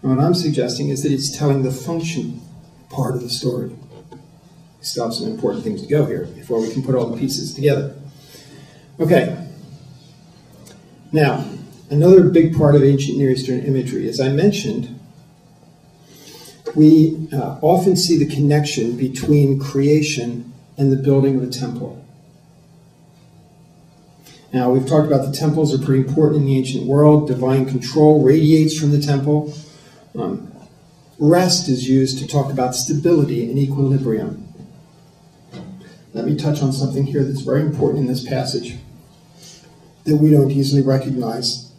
And what I'm suggesting is that it's telling the function part of the story. We still have some important things to go here before we can put all the pieces together. Okay. Now, another big part of ancient Near Eastern imagery, as I mentioned, we often see the connection between creation and the building of a temple. Now, we've talked about the temples are pretty important in the ancient world. Divine control radiates from the temple. Rest is used to talk about stability and equilibrium. Let me touch on something here that's very important in this passage that we don't easily recognize.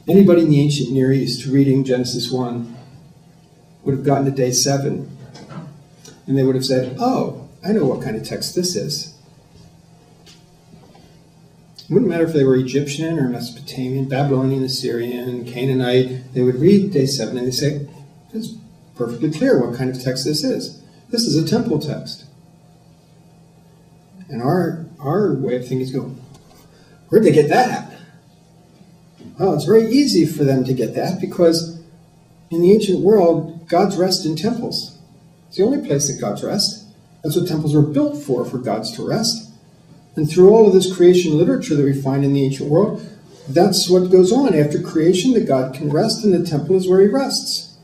Anybody in the ancient Near East reading Genesis 1 would have gotten to day 7, and they would have said, oh, I know what kind of text this is. It wouldn't matter if they were Egyptian or Mesopotamian, Babylonian, Assyrian, Canaanite. They would read day 7 and they'd say, it's perfectly clear what kind of text this is. This is a temple text. And our way of thinking is go, where'd they get that? Well, it's very easy for them to get that because in the ancient world, gods rest in temples. It's the only place that gods rest. That's what temples were built for gods to rest. And through all of this creation literature that we find in the ancient world, that's what goes on. After creation, the god can rest, and the temple is where he rests.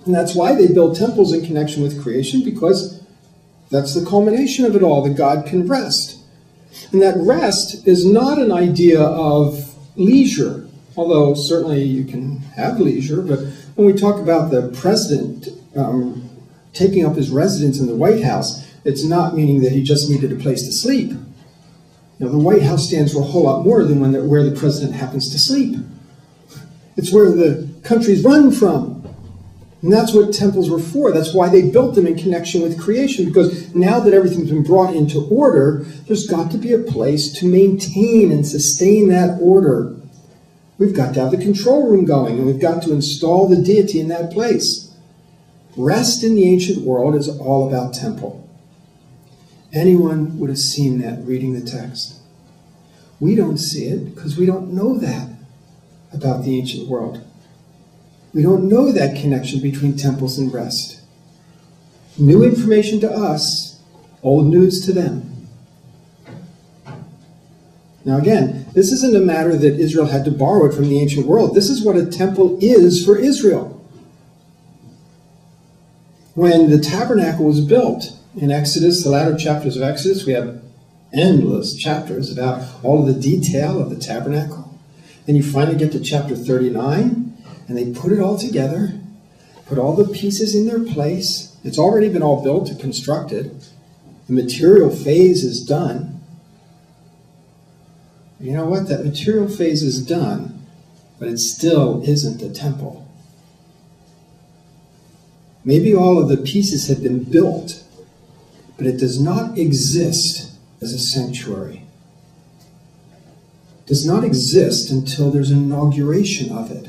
And that's why they build temples in connection with creation, because that's the culmination of it all. The god can rest. And that rest is not an idea of leisure, although certainly you can have leisure. But when we talk about the president taking up his residence in the White House, it's not meaning that he just needed a place to sleep. You know, the White House stands for a whole lot more than where the president happens to sleep. It's where the country's run from. And that's what temples were for. That's why they built them in connection with creation, because now that everything's been brought into order, there's got to be a place to maintain and sustain that order. We've got to have the control room going, and we've got to install the deity in that place. Rest in the ancient world is all about temple. Anyone would have seen that reading the text. We don't see it because we don't know that about the ancient world. We don't know that connection between temples and rest. New information to us, old news to them. Now again, this isn't a matter that Israel had to borrow it from the ancient world. This is what a temple is for Israel. When the tabernacle was built, in Exodus, the latter chapters of Exodus, we have endless chapters about all of the detail of the tabernacle. Then you finally get to chapter 39, and they put it all together, put all the pieces in their place. It's already been all built and constructed. The material phase is done. You know what? That material phase is done, but it still isn't a temple. Maybe all of the pieces have been built, but it does not exist as a sanctuary. It does not exist until there's an inauguration of it.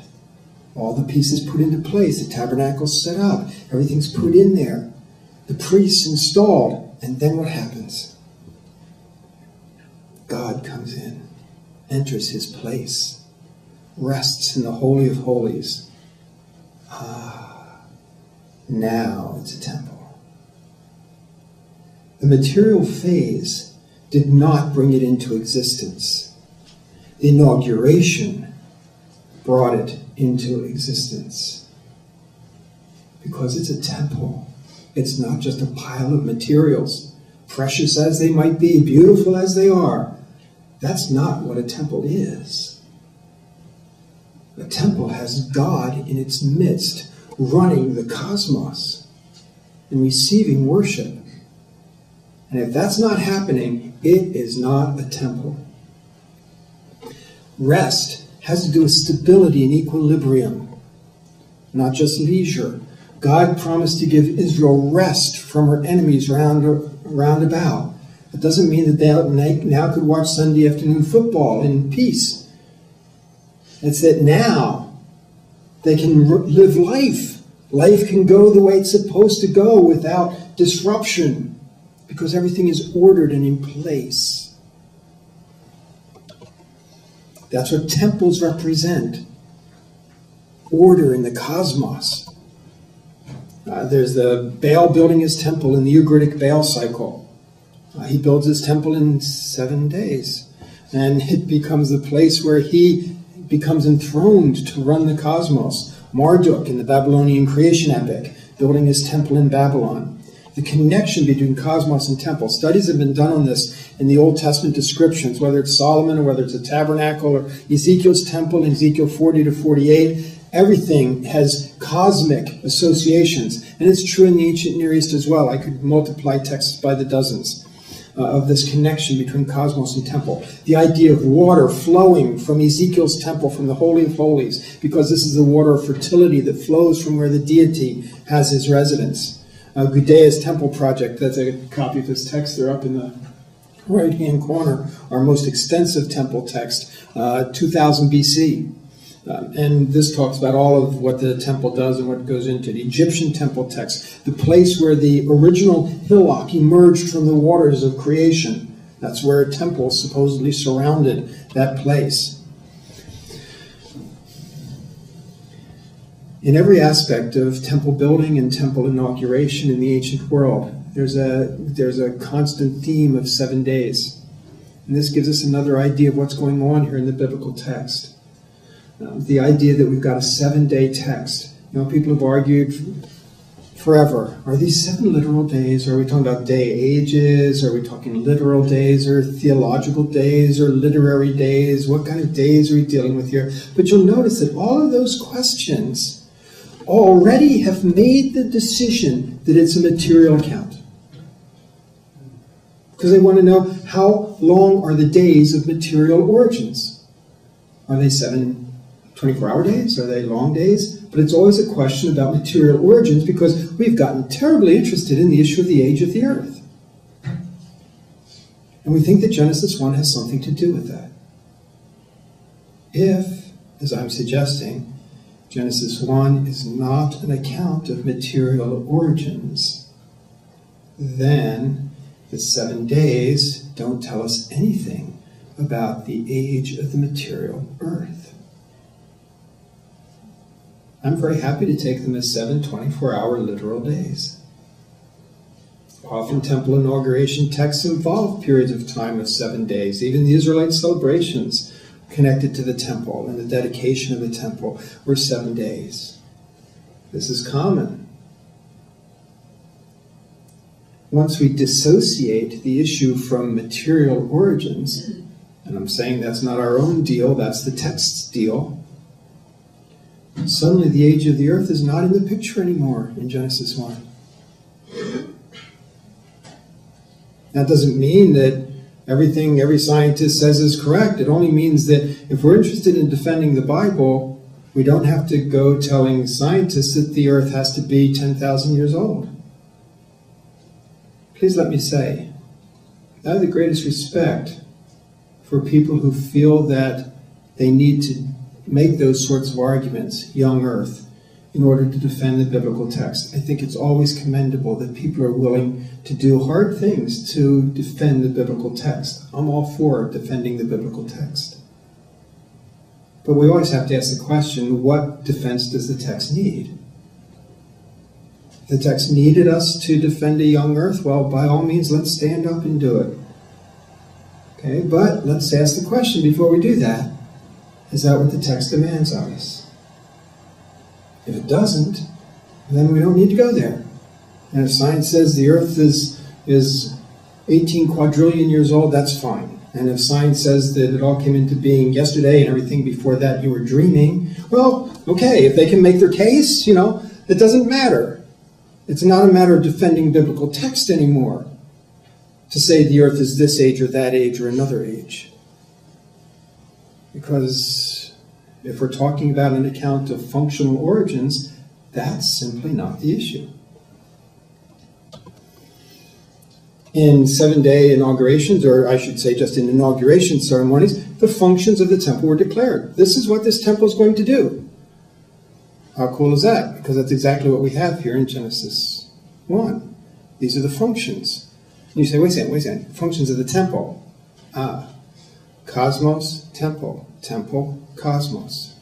All the pieces put into place, the tabernacle's set up, everything's put in there, the priests installed, and then what happens? God comes in, enters his place, rests in the Holy of Holies. Now it's a temple. The material phase did not bring it into existence. The inauguration brought it into existence. Because it's a temple. It's not just a pile of materials, precious as they might be, beautiful as they are. That's not what a temple is. A temple has God in its midst, running the cosmos and receiving worship. And if that's not happening, it is not a temple. Rest has to do with stability and equilibrium, not just leisure. God promised to give Israel rest from her enemies round about. It doesn't mean that they now could watch Sunday afternoon football in peace. It's that now they can live life. Life can go the way it's supposed to go without disruption, because everything is ordered and in place. That's what temples represent. order in the cosmos. There's the Baal building his temple in the Ugaritic Baal cycle. He builds his temple in 7 days. And it becomes the place where he becomes enthroned to run the cosmos. Marduk in the Babylonian creation epic, building his temple in Babylon. The connection between cosmos and temple. Studies have been done on this in the Old Testament descriptions, whether it's Solomon or whether it's a tabernacle or Ezekiel's temple in Ezekiel 40 to 48. Everything has cosmic associations, and it's true in the ancient Near East as well. I could multiply texts by the dozens of this connection between cosmos and temple. The idea of water flowing from Ezekiel's temple, from the Holy of Holies, because this is the water of fertility that flows from where the deity has his residence. Gudea's temple project, that's a copy of his text there up in the right-hand corner, our most extensive temple text, 2000 BC. And this talks about all of what the temple does and what goes into it. Egyptian temple text, the place where the original hillock emerged from the waters of creation. That's where a temple supposedly surrounded that place. In every aspect of temple building and temple inauguration in the ancient world, there's a constant theme of 7 days. And this gives us another idea of what's going on here in the biblical text. The idea that we've got a 7-day text. You know, people have argued forever. Are these 7 literal days? Are we talking about day ages? Are we talking literal days or theological days or literary days? What kind of days are we dealing with here? But you'll notice that all of those questions already have made the decision that it's a material account. Because they want to know, how long are the days of material origins? Are they 7 24-hour days? Are they long days? But it's always a question about material origins because we've gotten terribly interested in the issue of the age of the earth. And we think that Genesis 1 has something to do with that. If, as I'm suggesting, Genesis 1 is not an account of material origins, then the 7 days don't tell us anything about the age of the material earth. I'm very happy to take them as 7 24-hour literal days. Often temple inauguration texts involve periods of time of 7 days. Even the Israelite celebrations connected to the temple and the dedication of the temple were 7 days. This is common. Once we dissociate the issue from material origins, and I'm saying that's not our own deal, that's the text's deal, suddenly the age of the earth is not in the picture anymore in Genesis 1. That doesn't mean that everything every scientist says is correct. It only means that if we're interested in defending the Bible, we don't have to go telling scientists that the earth has to be 10,000 years old. Please let me say, I have the greatest respect for people who feel that they need to make those sorts of arguments, young earth, in order to defend the biblical text. I think it's always commendable that people are willing to do hard things to defend the biblical text. I'm all for defending the biblical text. But we always have to ask the question, what defense does the text need? If the text needed us to defend a young earth, well, by all means, let's stand up and do it. Okay, but let's ask the question before we do that. Is that what the text demands of us? If it doesn't, then we don't need to go there. And if science says the earth is 18 quadrillion years old, that's fine. And if science says that it all came into being yesterday and everything before that you were dreaming, well, okay, if they can make their case, you know, it doesn't matter. It's not a matter of defending biblical text anymore to say the earth is this age or that age or another age. Because if we're talking about an account of functional origins, that's simply not the issue. In 7-day inaugurations, or I should say just in inauguration ceremonies, the functions of the temple were declared. This is what this temple is going to do. How cool is that? Because that's exactly what we have here in Genesis 1. These are the functions. And you say, wait a second, functions of the temple. Cosmos, temple, temple, cosmos.